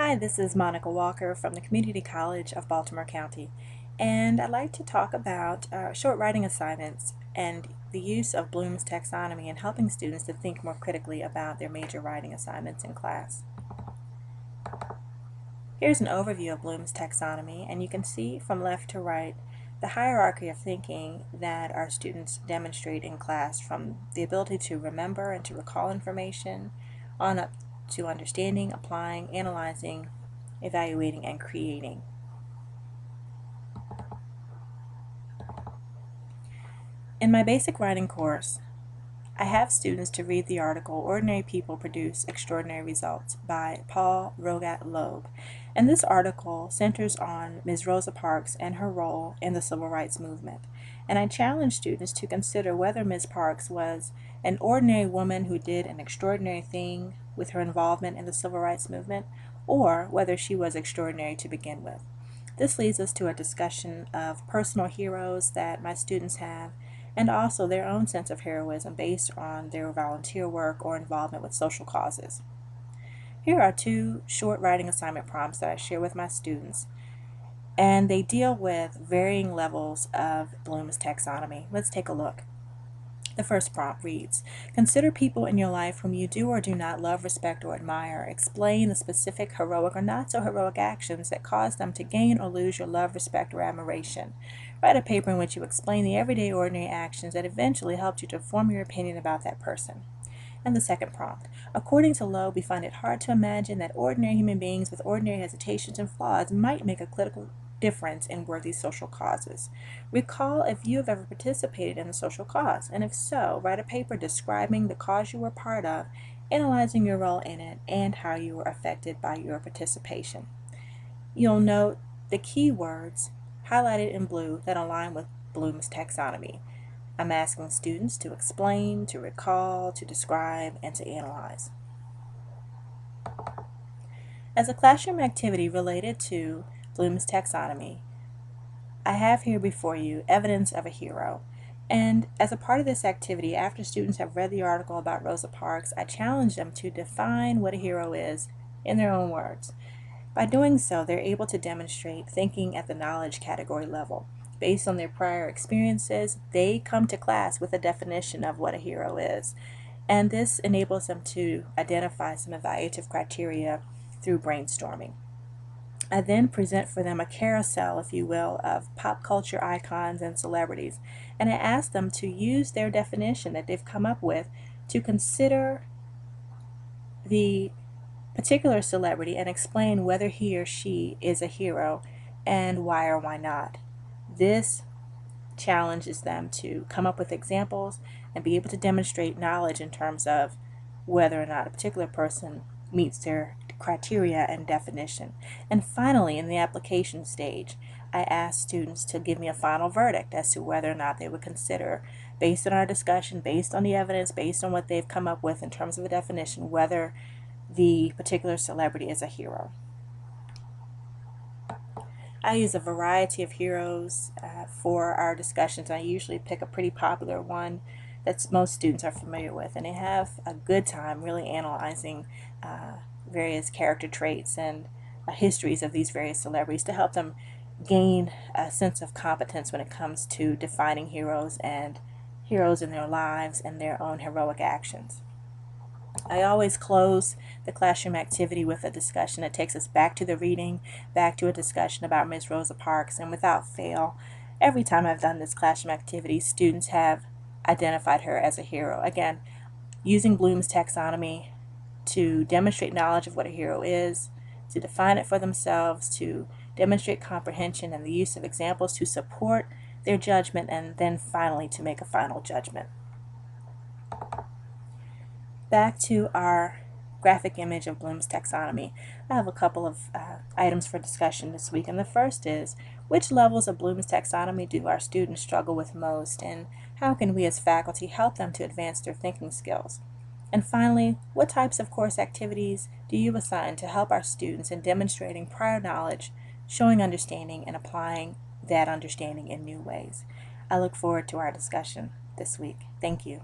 Hi, this is Monica Walker from the Community College of Baltimore County, and I'd like to talk about short writing assignments and the use of Bloom's taxonomy in helping students to think more critically about their major writing assignments in class. Here's an overview of Bloom's taxonomy, and you can see from left to right the hierarchy of thinking that our students demonstrate in class, from the ability to remember and to recall information on up to understanding, applying, analyzing, evaluating, and creating. In my basic writing course, I have students to read the article "Ordinary People Produce Extraordinary Results" by Paul Rogat-Loeb, and this article centers on Ms. Rosa Parks and her role in the civil rights movement. And I challenge students to consider whether Ms. Parks was an ordinary woman who did an extraordinary thing with her involvement in the civil rights movement, or whether she was extraordinary to begin with. This leads us to a discussion of personal heroes that my students have, and also their own sense of heroism based on their volunteer work or involvement with social causes. Here are two short writing assignment prompts that I share with my students, and they deal with varying levels of Bloom's taxonomy. Let's take a look. The first prompt reads, consider people in your life whom you do or do not love, respect, or admire. Explain the specific heroic or not so heroic actions that cause them to gain or lose your love, respect, or admiration. Write a paper in which you explain the everyday ordinary actions that eventually helped you to form your opinion about that person. And the second prompt, according to Loeb, we find it hard to imagine that ordinary human beings with ordinary hesitations and flaws might make a critical difference in worthy social causes. Recall if you have ever participated in a social cause, and if so, write a paper describing the cause you were part of, analyzing your role in it, and how you were affected by your participation. You'll note the key words highlighted in blue that align with Bloom's taxonomy. I'm asking students to explain, to recall, to describe, and to analyze. As a classroom activity related to Bloom's taxonomy, I have here before you evidence of a hero. And as a part of this activity, after students have read the article about Rosa Parks, I challenge them to define what a hero is in their own words. By doing so, they're able to demonstrate thinking at the knowledge category level. Based on their prior experiences, they come to class with a definition of what a hero is. And this enables them to identify some evaluative criteria through brainstorming. I then present for them a carousel, if you will, of pop culture icons and celebrities, and I ask them to use their definition that they've come up with to consider the particular celebrity and explain whether he or she is a hero and why or why not. This challenges them to come up with examples and be able to demonstrate knowledge in terms of whether or not a particular person meets their criteria and definition. And finally, in the application stage, I ask students to give me a final verdict as to whether or not they would consider, based on our discussion, based on the evidence, based on what they've come up with in terms of a definition, whether the particular celebrity is a hero. I use a variety of heroes for our discussions. I usually pick a pretty popular one that most students are familiar with, and they have a good time really analyzing various character traits and histories of these various celebrities to help them gain a sense of competence when it comes to defining heroes and heroes in their lives and their own heroic actions. I always close the classroom activity with a discussion that takes us back to the reading, back to a discussion about Ms. Rosa Parks, and without fail, every time I've done this classroom activity, students have identified her as a hero. Again, using Bloom's taxonomy to demonstrate knowledge of what a hero is, to define it for themselves, to demonstrate comprehension and the use of examples to support their judgment, and then finally to make a final judgment. Back to our graphic image of Bloom's taxonomy. I have a couple of items for discussion this week, and the first is, which levels of Bloom's taxonomy do our students struggle with most, and how can we as faculty help them to advance their thinking skills? And finally, what types of course activities do you assign to help our students in demonstrating prior knowledge, showing understanding, and applying that understanding in new ways? I look forward to our discussion this week. Thank you.